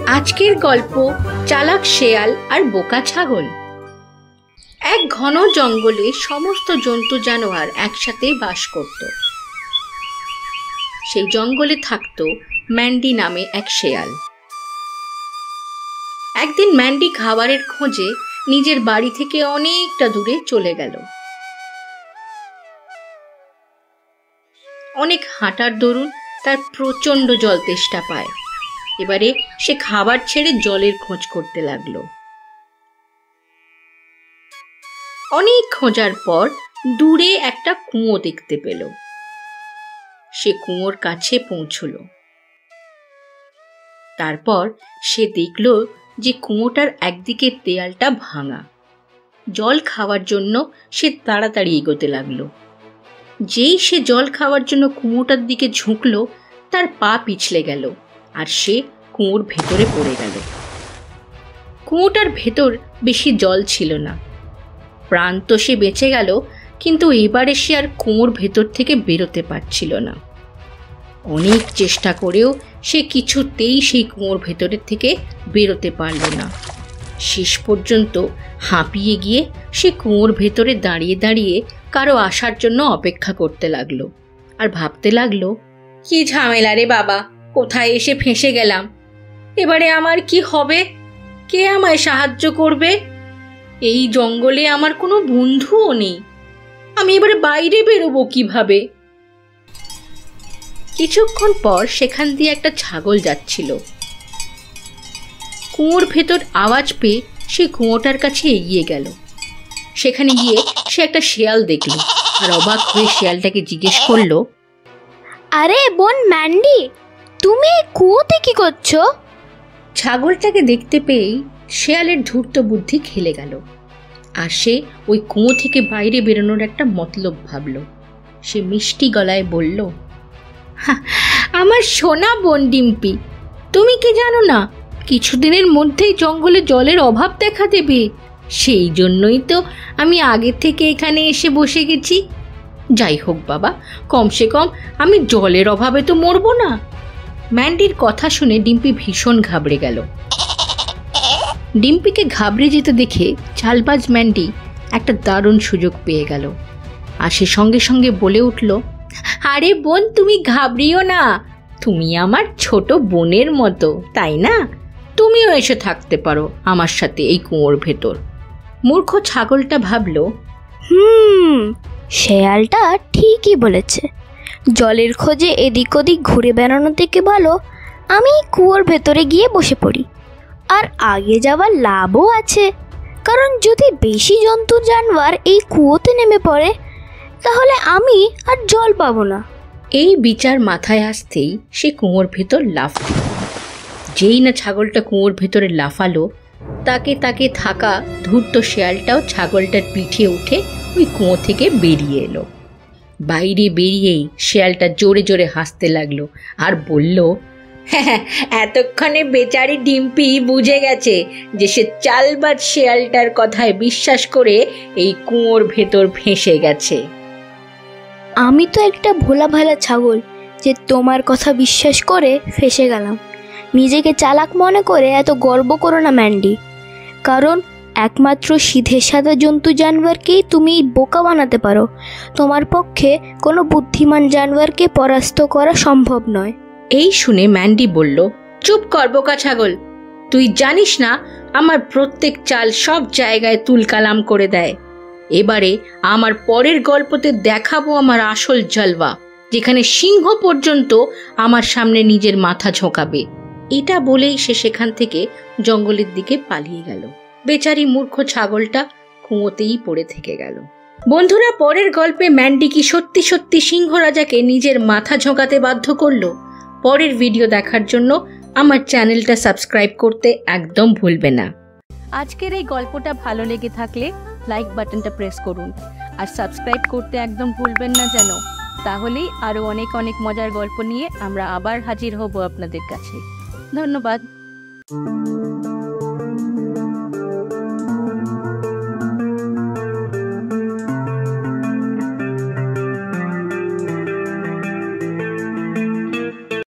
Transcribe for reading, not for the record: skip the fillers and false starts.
আজকের গল্প চালাক শেয়াল আর বোকা ছাগল। এক ঘন জঙ্গলে সমস্ত জন্তু জানোয়ার একসাথে বাস করত। সেই জঙ্গলে থাকত ম্যান্ডি নামে এক শেয়াল। একদিন ম্যান্ডি খাবারের খোঁজে নিজের বাড়ি থেকে অনেকটা দূরে চলে গেল। অনেক হাঁটার দরুন তার প্রচণ্ড জল তেষ্টা পায়। এবারে সে খাবার ছেড়ে জলের খোঁজ করতে লাগলো। অনেক খোঁজার পর দূরে একটা কুয়ো দেখতে পেল। সে কুয়োর কাছে পৌঁছল। তারপর সে দেখল যে কুয়োটার একদিকে দেয়ালটা ভাঙা। জল খাওয়ার জন্য সে তাড়াতাড়ি এগোতে লাগলো। যেই সে জল খাওয়ার জন্য কুয়োটার দিকে ঝুঁকলো, তার পা পিছলে গেল আর সে কুয়োর ভেতরে পড়ে গেল। কুয়োটার ভেতর বেশি জল ছিল না। প্রাণ তো সে বেঁচে গেল, কিন্তু এবারে সে আর কুয়োর ভেতর থেকে বেরোতে পারছিল না। অনেক চেষ্টা করেও সে কিছুতেই সেই কুয়োর ভেতরের থেকে বেরোতে পারল না। শেষ পর্যন্ত হাঁপিয়ে গিয়ে সে কুয়োর ভেতরে দাঁড়িয়ে দাঁড়িয়ে কারো আসার জন্য অপেক্ষা করতে লাগলো আর ভাবতে লাগলো, কি ঝামেলা রে বাবা, কোথায় এসে ফেঁসে গেলাম। এবারে আমার কি হবে? কে আমায় সাহায্য করবে? এই জঙ্গলে আমার কোনো বন্ধুও নেই। আমি এবারে বাইরে বেরোবো কিভাবে? কিছুক্ষণ পর সেখান দিয়ে একটা ছাগল যাচ্ছিল। কুয়োর ভেতর আওয়াজ পেয়ে সে কুয়োটার কাছে এগিয়ে গেল। সেখানে গিয়ে সে একটা শেয়াল দেখল আর অবাক হয়ে শেয়ালটাকে জিজ্ঞেস করলো, আরে বোন ম্যান্ডি, তুমি কুয়োতে কি করছো? ছাগলটাকে দেখতে পেয়েই শেয়ালের ধূর্ত বুদ্ধি খেলে গেল আর সে ওই কুয়ো থেকে বাইরে বেরোনোর একটা মতলব ভাবল। সে মিষ্টি গলায় বলল, আমার সোনা বোন ডিম্পি, তুমি কি জানো না কিছুদিনের মধ্যেই জঙ্গলে জলের অভাব দেখা দেবে? সেই জন্যই তো আমি আগে থেকে এখানে এসে বসে গেছি। যাই হোক বাবা, কমসে কম আমি জলের অভাবে তো মরবো না। ম্যান্ডির কথা শুনে ডিম্পি ভীষণ ঘাবড়ে গেল। ডিম্পিকে ঘাবড়ে যেতে দেখে চালবাজ ম্যান্ডি একটা দারুণ সুযোগ পেয়ে গেল আর সে সঙ্গে সঙ্গে বলে উঠল, আরে বোন, তুমি ঘাবড়িও না, তুমি আমার ছোট বোনের মতো, তাই না? তুমিও এসে থাকতে পারো আমার সাথে এই কুয়োর ভেতর। মূর্খ ছাগলটা ভাবল, শেয়ালটা ঠিকই বলেছে। জলের খোঁজে এদিক ওদিক ঘুরে বেড়ানো থেকে ভালো আমি কুয়োর ভেতরে গিয়ে বসে পড়ি। আর আগে যাওয়ার লাভও আছে, কারণ যদি বেশি জন্তু জানোয়ার এই কুয়োতে নেমে পড়ে তাহলে আমি আর জল পাবো না। এই বিচার মাথায় আসতেই সে কুয়োর ভেতর লাফ দিল। যেই না ছাগলটা কুয়োর ভেতরে লাফালো, তাকে তাকে থাকা ধূর্ত শেয়ালটাও ছাগলটার পিঠে উঠে ওই কুয়ো থেকে বেরিয়ে এলো। বাইরে বেরিয়েই শেয়ালটা জোরে জোরে হাসতে লাগলো আর বলল, হ্যাঁ, এতক্ষণে বেচারি ডিম্পি বুঝে গেছে যে সে চালবাজ শেয়ালটার কথায় বিশ্বাস করে এই কুয়োর ভেতর ফেঁসে গেছে। আমি তো একটা ভোলা ভালা ছাগল যে তোমার কথা বিশ্বাস করে ফেঁসে গেলাম। নিজেকে চালাক মনে করে এত গর্ব করো না ম্যান্ডি, কারণ একমাত্র সিধে সাদা জন্তু জানোয়ারকেই তুমি বোকা বানাতে পারো। তোমার পক্ষে কোনো বুদ্ধিমান জানোয়ারকে পরাস্ত করা সম্ভব নয়। এই শুনে ম্যান্ডি বলল, চুপ কর বোকা ছাগল, তুই জানিস না আমার প্রত্যেক চাল সব জায়গায় তুলকালাম করে দেয়। এবারে আমার পরের গল্পতে দেখাবো আমার আসল জলওয়া, যেখানে সিংহ পর্যন্ত আমার সামনে নিজের মাথা ঝোঁকাবে। এটা বলেই সে সেখান থেকে জঙ্গলের দিকে পালিয়ে গেল। বেচারি মূর্খ ছাগলটা কুয়োতেই পড়ে থেকে গেল। বন্ধুরা, পরের গল্পে ম্যান্ডি কি সত্যি সত্যি সিংহ রাজাকে নিজের মাথা ঝোঁকাতে বাধ্য করলো? পরের ভিডিও দেখার জন্য আমার চ্যানেলটা সাবস্ক্রাইব করতে একদম ভুলবে না। আজকের এই গল্পটা ভালো লেগে থাকলে লাইক বাটনটা প্রেস করুন আর সাবস্ক্রাইব করতে একদম ভুলবেন না যেন। তাহলেই আরও অনেক অনেক মজার গল্প নিয়ে আমরা আবার হাজির হব আপনাদের কাছে। ধন্যবাদ।